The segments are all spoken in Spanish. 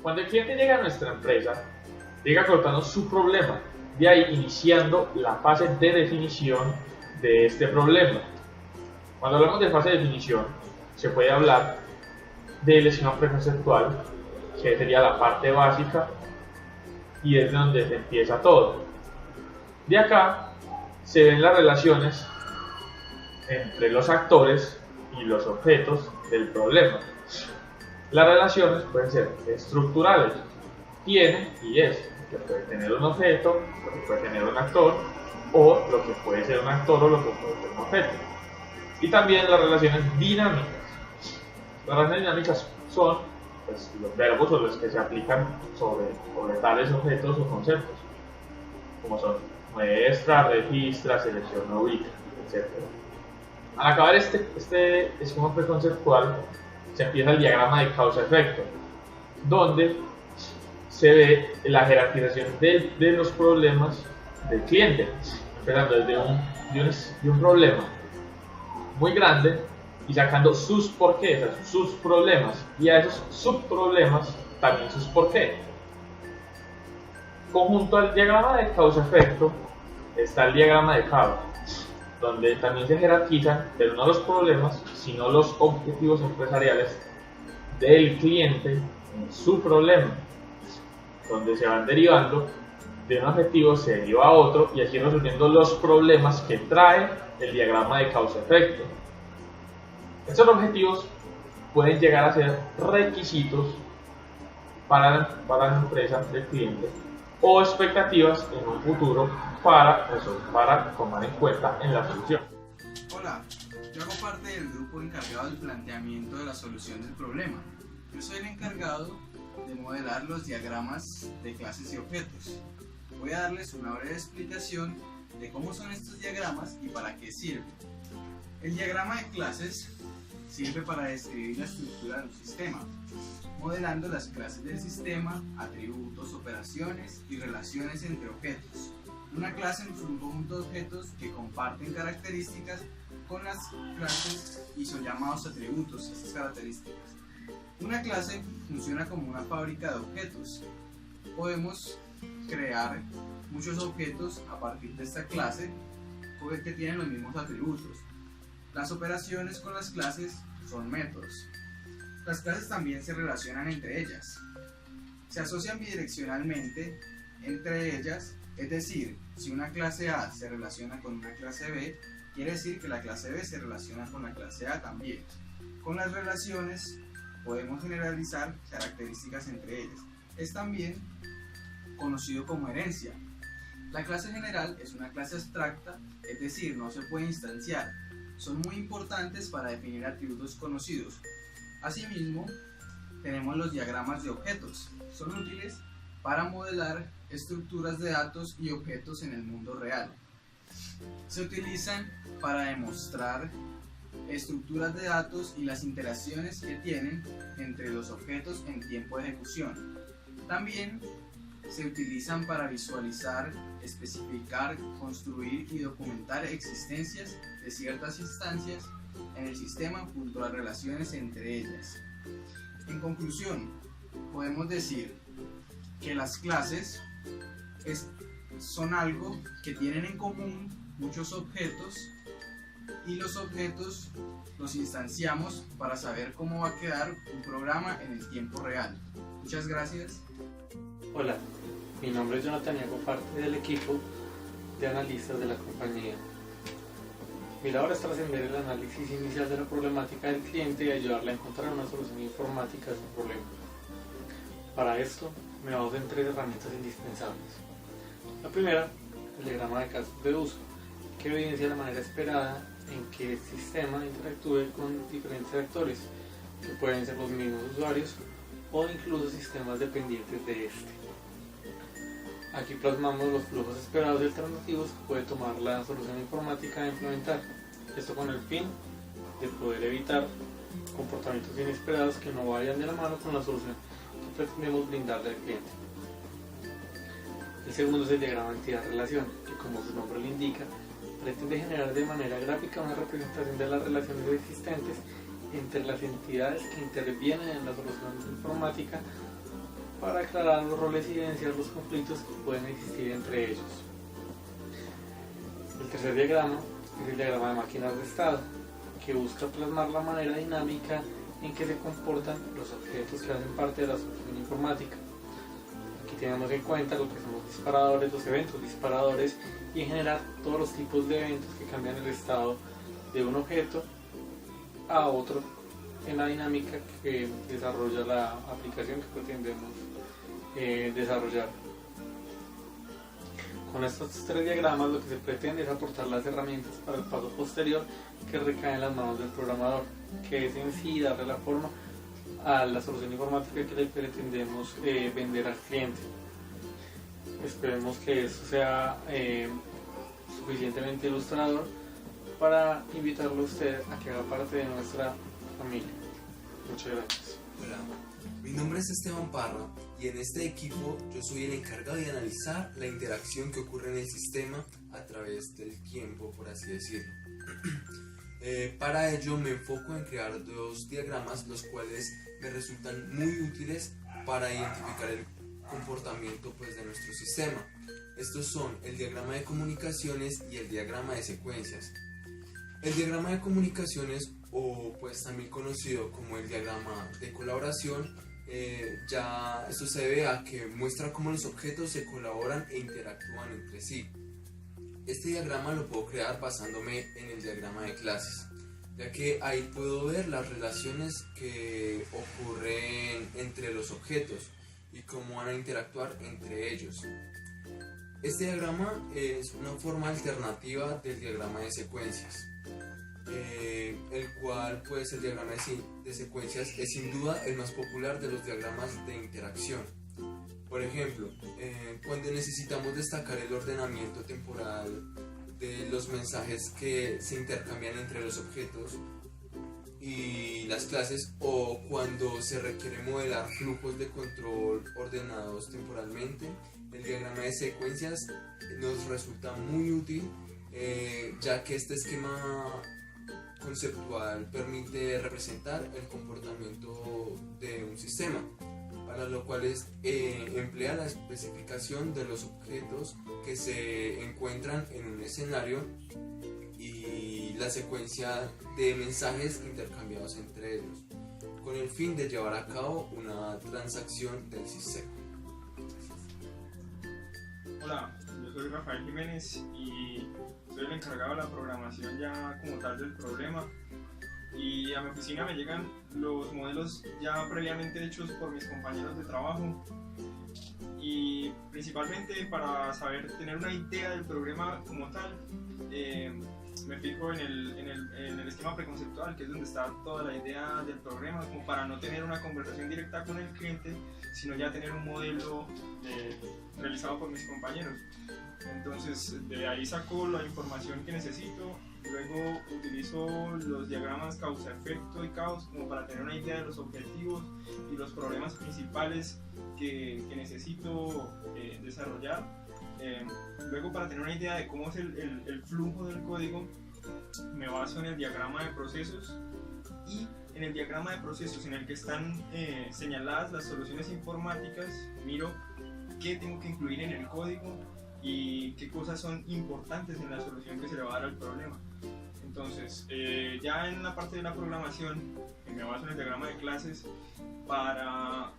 Cuando el cliente llega a nuestra empresa, llega colocando su problema, de ahí iniciando la fase de definición de este problema. Cuando hablamos de fase de definición, se puede hablar del esquema preconceptual, que sería la parte básica y es donde se empieza todo. De acá se ven las relaciones entre los actores y los objetos del problema. Las relaciones pueden ser estructurales, tiene y es, que puede tener un objeto, lo que puede tener un actor, o lo que puede ser un actor o lo que puede ser un objeto. Y también las relaciones dinámicas. Las relaciones dinámicas son pues, los verbos o los que se aplican sobre tales objetos o conceptos, como son muestra, registra, selecciona, ubica, etc. Al acabar este esquema preconceptual, se empieza el diagrama de causa-efecto, donde se ve la jerarquización de los problemas del cliente, empezando desde un problema muy grande y sacando sus porqués, sus problemas, y a esos subproblemas también sus porqués. Conjunto al diagrama de causa-efecto está el diagrama de Causa, donde también se jerarquizan, pero no los problemas, sino los objetivos empresariales del cliente en su problema, donde se van derivando de un objetivo, se deriva a otro y así resolviendo los problemas que trae el diagrama de causa-efecto. Estos objetivos pueden llegar a ser requisitos para la empresa del cliente o expectativas en un futuro para tomar en cuenta en la solución. Hola, yo hago parte del grupo encargado del planteamiento de la solución del problema. Yo soy el encargado de modelar los diagramas de clases y objetos. Voy a darles una breve explicación de cómo son estos diagramas y para qué sirven. El diagrama de clases sirve para describir la estructura de un sistema, modelando las clases del sistema, atributos, operaciones y relaciones entre objetos. Una clase es un conjunto de objetos que comparten características con las clases y son llamados atributos, estas características. Una clase funciona como una fábrica de objetos. Podemos crear muchos objetos a partir de esta clase que tienen los mismos atributos. Las operaciones con las clases son métodos. Las clases también se relacionan entre ellas. Se asocian bidireccionalmente entre ellas, es decir, si una clase A se relaciona con una clase B, quiere decir que la clase B se relaciona con la clase A también. Con las relaciones podemos generalizar características entre ellas. Es también conocido como herencia. La clase general es una clase abstracta, es decir, no se puede instanciar. Son muy importantes para definir atributos conocidos. Asimismo, tenemos los diagramas de objetos. Son útiles para modelar estructuras de datos y objetos en el mundo real. Se utilizan para demostrar estructuras de datos y las interacciones que tienen entre los objetos en tiempo de ejecución. También se utilizan para visualizar, especificar, construir y documentar existencias de ciertas instancias en el sistema junto a las relaciones entre ellas. En conclusión, podemos decir que las clases son algo que tienen en común muchos objetos y los objetos los instanciamos para saber cómo va a quedar un programa en el tiempo real. Muchas gracias. Hola, mi nombre es Jonathan y hago parte del equipo de analistas de la compañía. Mi labor es trascender el análisis inicial de la problemática del cliente y ayudarle a encontrar una solución informática a su problema. Para esto, me baso en 3 herramientas indispensables. La primera, el diagrama de casos de uso, que evidencia la manera esperada en que el sistema interactúe con diferentes actores, que pueden ser los mismos usuarios o incluso sistemas dependientes de este. Aquí plasmamos los flujos esperados y alternativos que puede tomar la solución informática a implementar, esto con el fin de poder evitar comportamientos inesperados que no vayan de la mano con la solución que pretendemos brindarle al cliente. El segundo es el diagrama de entidad-relación, que como su nombre lo indica, pretende generar de manera gráfica una representación de las relaciones existentes entre las entidades que intervienen en la solución informática para aclarar los roles y evidenciar los conflictos que pueden existir entre ellos. El tercer diagrama es el diagrama de máquinas de estado, que busca plasmar la manera dinámica en que se comportan los objetos que hacen parte de la solución informática. Aquí tenemos en cuenta lo que son los disparadores, los eventos disparadores y en general todos los tipos de eventos que cambian el estado de un objeto a otro en la dinámica que desarrolla la aplicación que pretendemos desarrollar. Con estos tres diagramas lo que se pretende es aportar las herramientas para el paso posterior que recae en las manos del programador, que es en sí darle la forma a la solución informática que le pretendemos vender al cliente. Esperemos que esto sea suficientemente ilustrador para invitarlo a usted a que haga parte de nuestra familia. Muchas gracias. Hola, mi nombre es Esteban Parra y en este equipo yo soy el encargado de analizar la interacción que ocurre en el sistema a través del tiempo, por así decirlo. Para ello me enfoco en crear dos diagramas los cuales me resultan muy útiles para identificar el comportamiento de nuestro sistema. Estos son el diagrama de comunicaciones y el diagrama de secuencias. El diagrama de comunicaciones, o también conocido como el diagrama de colaboración, ya esto se debe a que muestra cómo los objetos se colaboran e interactúan entre sí. Este diagrama lo puedo crear basándome en el diagrama de clases, ya que ahí puedo ver las relaciones que ocurren entre los objetos y cómo van a interactuar entre ellos. Este diagrama es una forma alternativa del diagrama de secuencias, el cual el diagrama de secuencias es sin duda el más popular de los diagramas de interacción. Por ejemplo, cuando necesitamos destacar el ordenamiento temporal de los mensajes que se intercambian entre los objetos y las clases, o cuando se requiere modelar flujos de control ordenados temporalmente, el diagrama de secuencias nos resulta muy útil, ya que este esquema conceptual permite representar el comportamiento de un sistema, para lo cual emplea la especificación de los objetos que se encuentran en un escenario y la secuencia de mensajes intercambiados entre ellos, con el fin de llevar a cabo una transacción del sistema. Hola, yo soy Rafael Jiménez y soy el encargado de la programación ya como tal del problema, y a mi oficina me llegan los modelos ya previamente hechos por mis compañeros de trabajo, y principalmente para tener una idea del problema como tal, me fijo en el esquema preconceptual, que es donde está toda la idea del problema, como para no tener una conversación directa con el cliente, sino ya tener un modelo realizado por mis compañeros. Entonces de ahí saco la información que necesito, luego utilizo los diagramas causa-efecto y caos como para tener una idea de los objetivos y los problemas principales que necesito desarrollar. Luego, para tener una idea de cómo es el flujo del código, me baso en el diagrama de procesos, y en el diagrama de procesos en el que están señaladas las soluciones informáticas, miro qué tengo que incluir en el código y qué cosas son importantes en la solución que se le va a dar al problema. Entonces, ya en la parte de la programación, me baso en el diagrama de clases para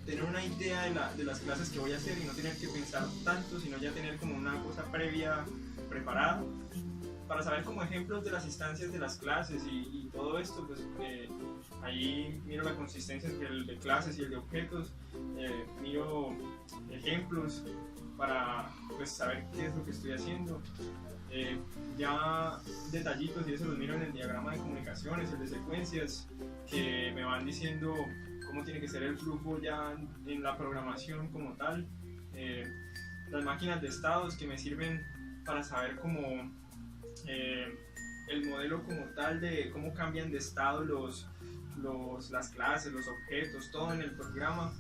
tener una idea de las clases que voy a hacer y no tener que pensar tanto, sino ya tener como una cosa previa preparada, para saber como ejemplos de las instancias de las clases y todo esto. Pues ahí miro la consistencia entre el de clases y el de objetos, miro ejemplos para saber qué es lo que estoy haciendo. Ya detallitos y eso los miro en el diagrama de comunicaciones, el de secuencias, que me van diciendo cómo tiene que ser el flujo ya en la programación como tal. Las máquinas de estados, que me sirven para saber cómo el modelo como tal de cómo cambian de estado las clases, los objetos, todo en el programa.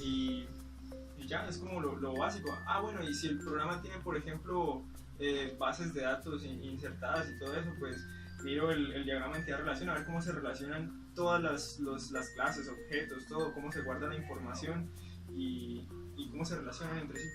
Y ya es como lo básico. Bueno, y si el programa tiene, por ejemplo, bases de datos insertadas y todo eso, pues miro el diagrama de entidad-relación, a ver cómo se relacionan todas las clases, objetos, todo, cómo se guarda la información y cómo se relacionan entre sí.